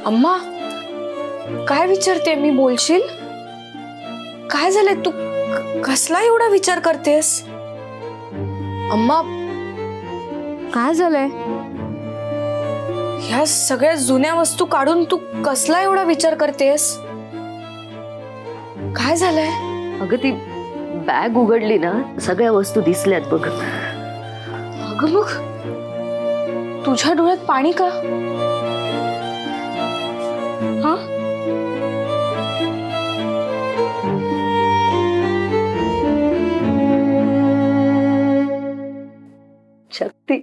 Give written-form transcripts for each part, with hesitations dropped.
अम्मा, काय विचारते मी? बोलशील? काय झालंय? तू कसला एवढा विचार करतेस? अम्मा, काय झालंय? ह्या सगळ्या जुन्या वस्तू काढून तू कसला एवढा विचार करतेस? काय झालंय? अगं ती बॅग उघडली ना, सगळ्या वस्तू दिसल्यात बघ. अगं मग तुझ्या डोळ्यात पाणी का? हा? शक्ती,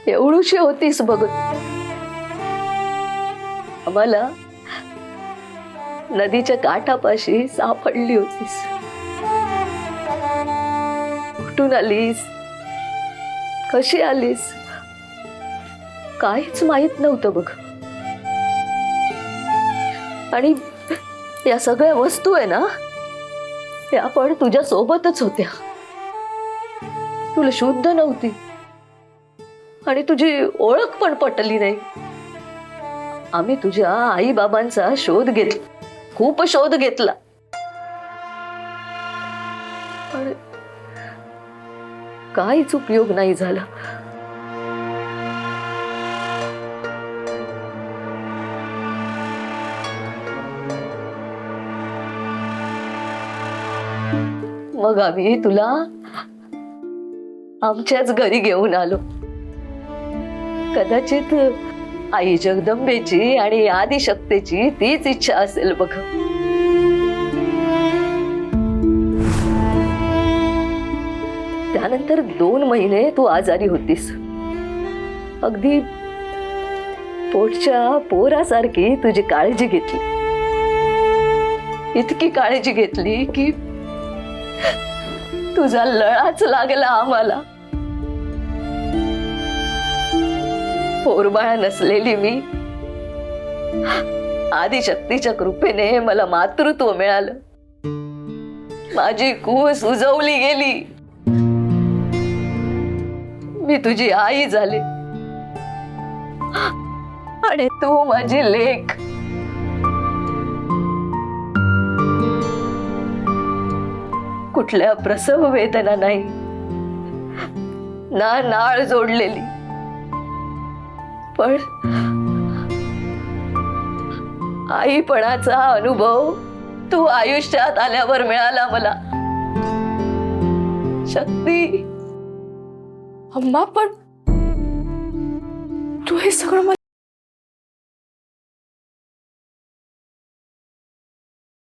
एवढीशी होतीस बघ. आम्हाला नदीच्या काठापाशी सापडली होतीस. कुठून आलीस, कशी आलीस, काहीच माहित नव्हतं बघ. आणि या सगळ्या वस्तू आहे ना, त्या पण तुझ्या सोबतच होत्या. तुला शुद्ध नव्हती आणि तुझी ओळख पण पटली नाही. आम्ही तुझ्या आई बाबांचा शोध घेतला, खूप शोध घेतला, पण काहीच उपयोग नाही झाला. मग आम्ही तुला आमच्याच घरी घेऊन आलो. कदाचित आई जगदंबेची आणि आदिशक्तीची तीच इच्छा असेल बघ. त्यानंतर 2 महिने तू आजारी होतीस. अगदी पोटच्या पोरासारखी तुझी काळजी घेतली. इतकी काळजी घेतली की तुझा लळाच लागला आम्हाला. पोरबाळ नसलेली मी, आदिशक्तीच्या कृपेने मला मातृत्व मिळालं. माझी कूस उजवली गेली. मी तुझी आई झाले आणि तू माझी लेक. कुठल्या प्रसव वेदना नाही ना, नाळ जोडलेली. पण आईपणाचा अनुभव तू आयुष्यात आल्यावर मिळाला मला. शक्ती, अम्मा, पण तू हे सगळं मला